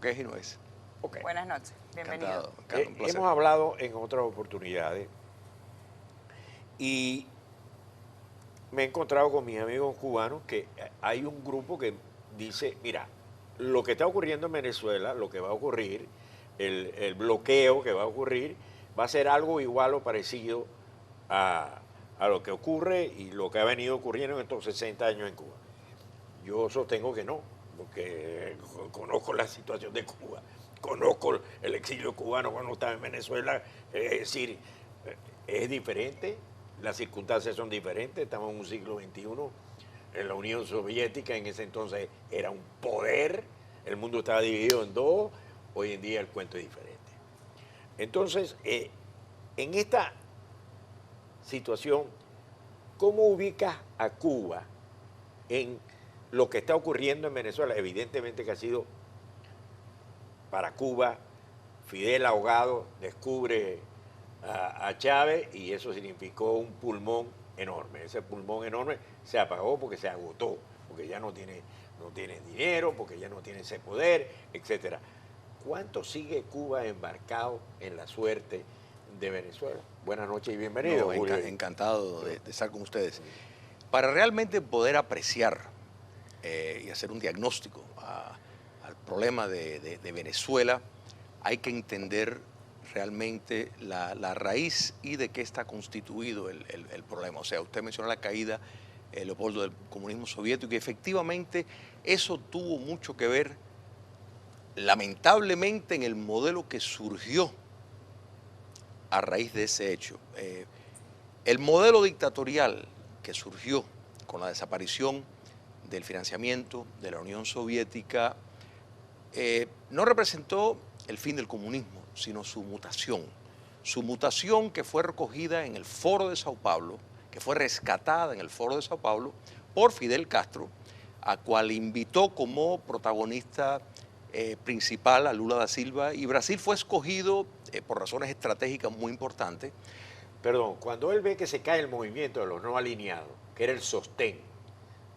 que es y no es. Okay. Buenas noches, bienvenido. Encantado, un placer. Hemos hablado en otras oportunidades y me he encontrado con mis amigos cubanos que hay un grupo que dice, mira, lo que está ocurriendo en Venezuela, lo que va a ocurrir, el bloqueo que va a ocurrir, va a ser algo igual o parecido a lo que ocurre y lo que ha venido ocurriendo en estos 60 años en Cuba. Yo sostengo que no, porque conozco la situación de Cuba, conozco el exilio cubano cuando estaba en Venezuela, es decir, es diferente, las circunstancias son diferentes, estamos en un siglo XXI, en la Unión Soviética en ese entonces era un poder, el mundo estaba dividido en dos, hoy en día el cuento es diferente. Entonces, en esta situación, ¿cómo ubicas a Cuba en lo que está ocurriendo en Venezuela? Evidentemente que ha sido para Cuba, Fidel ahogado descubre a Chávez y eso significó un pulmón enorme. Ese pulmón enorme se apagó porque se agotó, porque ya no tiene dinero, porque ya no tiene ese poder, etcétera. ¿Cuánto sigue Cuba embarcado en la suerte de Venezuela? Buenas noches y bienvenido, No, Julio. encantado de estar con ustedes. Para realmente poder apreciar y hacer un diagnóstico al problema de Venezuela, hay que entender realmente la raíz y de qué está constituido el problema. O sea, usted mencionó la caída, Leopoldo, del comunismo soviético, y efectivamente eso tuvo mucho que ver, lamentablemente, en el modelo que surgió a raíz de ese hecho. El modelo dictatorial que surgió con la desaparición del financiamiento de la Unión Soviética no representó el fin del comunismo, sino su mutación que fue recogida en el Foro de Sao Paulo, que fue rescatada en el Foro de Sao Paulo por Fidel Castro, a cual invitó como protagonista principal a Lula da Silva, y Brasil fue escogido por razones estratégicas muy importantes. Perdón, cuando él ve que se cae el movimiento de los no alineados, que era el sostén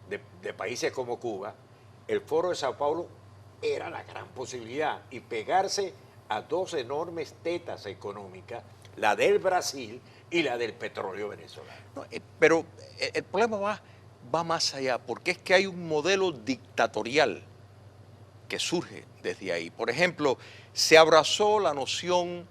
de países como Cuba, el Foro de Sao Paulo era la gran posibilidad y pegarse a dos enormes tetas económicas, la del Brasil y la del petróleo venezolano. No, pero el problema va más allá, porque es que hay un modelo dictatorial que surge desde ahí. Por ejemplo, se abrazó la noción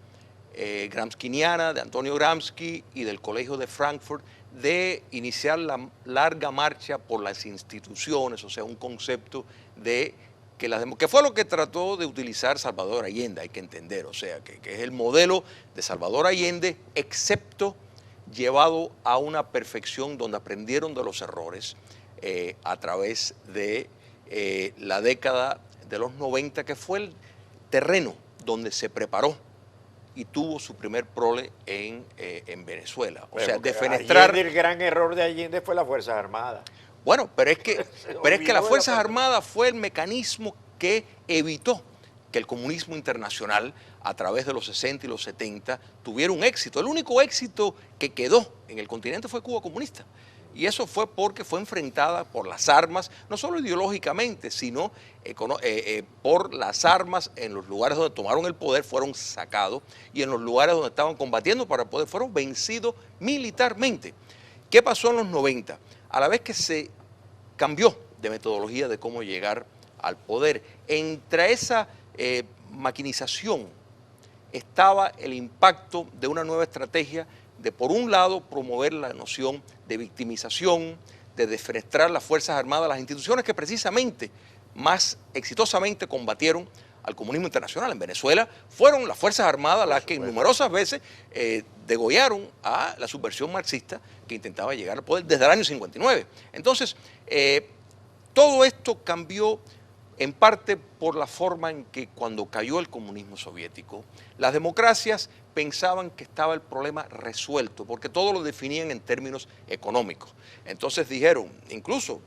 gramsciana de Antonio Gramsci y del Colegio de Frankfurt de iniciar la larga marcha por las instituciones, o sea, un concepto de que fue lo que trató de utilizar Salvador Allende, hay que entender, o sea, que es el modelo de Salvador Allende, excepto llevado a una perfección donde aprendieron de los errores a través de la década de los 90, que fue el terreno donde se preparó y tuvo su primer prole en Venezuela. O sea, defenestrar... Allende, el gran error de Allende fue las Fuerzas Armadas. Bueno, pero es que las Fuerzas Armadas fue el mecanismo que evitó que el comunismo internacional, a través de los 60 y los 70, tuviera un éxito. El único éxito que quedó en el continente fue Cuba comunista. Y eso fue porque fue enfrentada por las armas, no solo ideológicamente, sino por las armas en los lugares donde tomaron el poder, fueron sacados, y en los lugares donde estaban combatiendo para el poder, fueron vencidos militarmente. ¿Qué pasó en los 90? A la vez que se cambió de metodología de cómo llegar al poder, entre esa maquinización estaba el impacto de una nueva estrategia de, por un lado, promover la noción de victimización, de defenestrar las Fuerzas Armadas, las instituciones que precisamente más exitosamente combatieron al comunismo internacional. En Venezuela fueron las Fuerzas Armadas las que numerosas veces degollaron a la subversión marxista que intentaba llegar al poder desde el año 59. Entonces, todo esto cambió en parte por la forma en que cuando cayó el comunismo soviético, las democracias pensaban que estaba el problema resuelto, porque todo lo definían en términos económicos. Entonces dijeron, incluso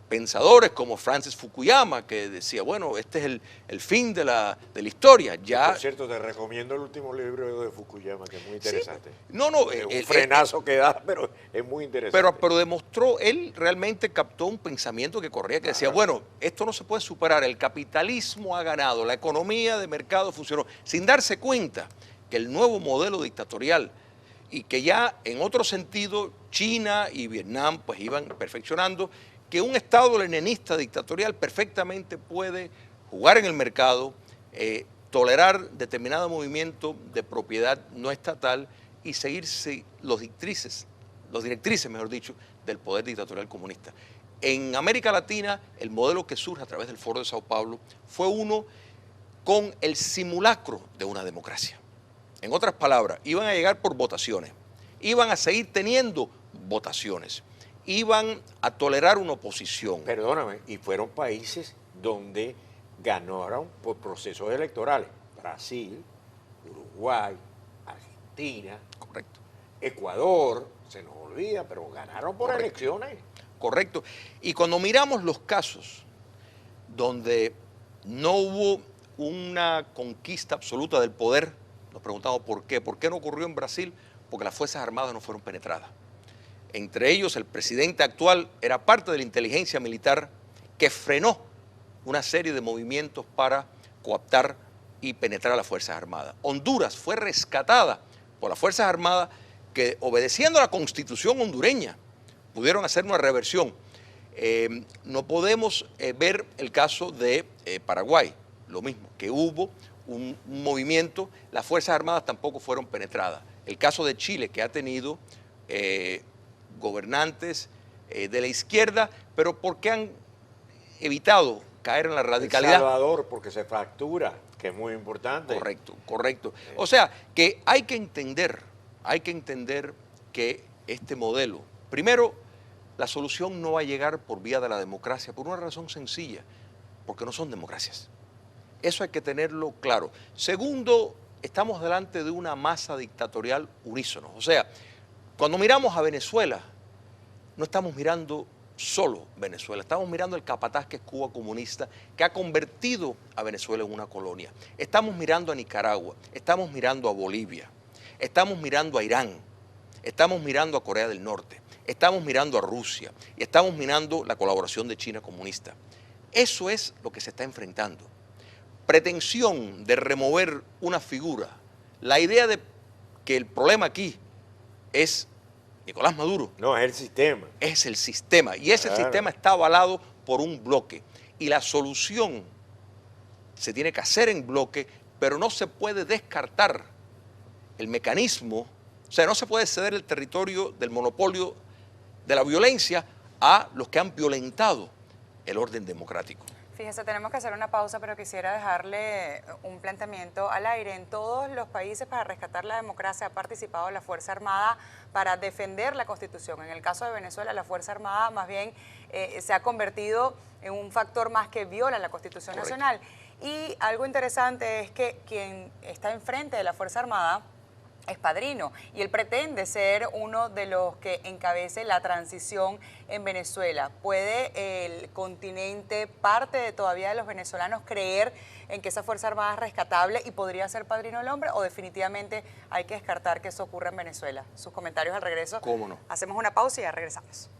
pensadores como Francis Fukuyama, que decía, bueno, este es el fin de la historia. Ya, por cierto, te recomiendo el último libro de Fukuyama, que es muy interesante. sí, no, Es un frenazo que da, pero es muy interesante. pero demostró, él realmente captó un pensamiento que corría, que decía, bueno, esto no se puede superar, el capitalismo ha ganado, la economía de mercado funcionó, sin darse cuenta que el nuevo modelo dictatorial y que ya en otro sentido China y Vietnam pues iban perfeccionando, que un Estado leninista dictatorial perfectamente puede jugar en el mercado, tolerar determinado movimiento de propiedad no estatal y seguirse los directrices, mejor dicho, del poder dictatorial comunista. En América Latina, el modelo que surge a través del Foro de Sao Paulo fue uno con el simulacro de una democracia. En otras palabras, iban a llegar por votaciones, iban a seguir teniendo votaciones, iban a tolerar una oposición. Perdóname, y fueron países donde ganaron por procesos electorales. Brasil, Uruguay, Argentina, Correcto. Ecuador, se nos olvida, pero ganaron por Correcto. elecciones. Correcto. Y cuando miramos los casos donde no hubo una conquista absoluta del poder, nos preguntamos por qué. ¿Por qué no ocurrió en Brasil? Porque las Fuerzas Armadas no fueron penetradas. Entre ellos, el presidente actual era parte de la inteligencia militar que frenó una serie de movimientos para cooptar y penetrar a las Fuerzas Armadas. Honduras fue rescatada por las Fuerzas Armadas que, obedeciendo a la Constitución hondureña, pudieron hacer una reversión. No podemos ver el caso de Paraguay, lo mismo, que hubo un movimiento, las Fuerzas Armadas tampoco fueron penetradas. El caso de Chile, que ha tenido gobernantes de la izquierda, pero porque han evitado caer en la radicalidad. El Salvador, porque se fractura, que es muy importante. Correcto, correcto. O sea, que hay que entender que este modelo, primero, la solución no va a llegar por vía de la democracia, por una razón sencilla, porque no son democracias. Eso hay que tenerlo claro. Segundo, estamos delante de una masa dictatorial unísono. O sea, cuando miramos a Venezuela, no estamos mirando solo Venezuela, estamos mirando el capataz que es Cuba comunista, que ha convertido a Venezuela en una colonia. Estamos mirando a Nicaragua, estamos mirando a Bolivia, estamos mirando a Irán, estamos mirando a Corea del Norte, estamos mirando a Rusia y estamos mirando la colaboración de China comunista. Eso es lo que se está enfrentando. Pretensión de remover una figura, la idea de que el problema aquí es Nicolás Maduro. No, es el sistema. Es el sistema, y ese sistema está avalado por un bloque. Y la solución se tiene que hacer en bloque, pero no se puede descartar el mecanismo, o sea, no se puede ceder el territorio del monopolio de la violencia a los que han violentado el orden democrático. Fíjese, tenemos que hacer una pausa, pero quisiera dejarle un planteamiento al aire. En todos los países para rescatar la democracia ha participado la Fuerza Armada para defender la Constitución. En el caso de Venezuela, la Fuerza Armada más bien se ha convertido en un factor más que viola la Constitución nacional. Y algo interesante es que quien está enfrente de la Fuerza Armada es padrino y él pretende ser uno de los que encabece la transición en Venezuela. ¿Puede el continente, parte de todavía de los venezolanos, creer en que esa Fuerza Armada es rescatable y podría ser padrino del hombre, o definitivamente hay que descartar que eso ocurra en Venezuela? Sus comentarios al regreso. ¿Cómo no? Hacemos una pausa y ya regresamos.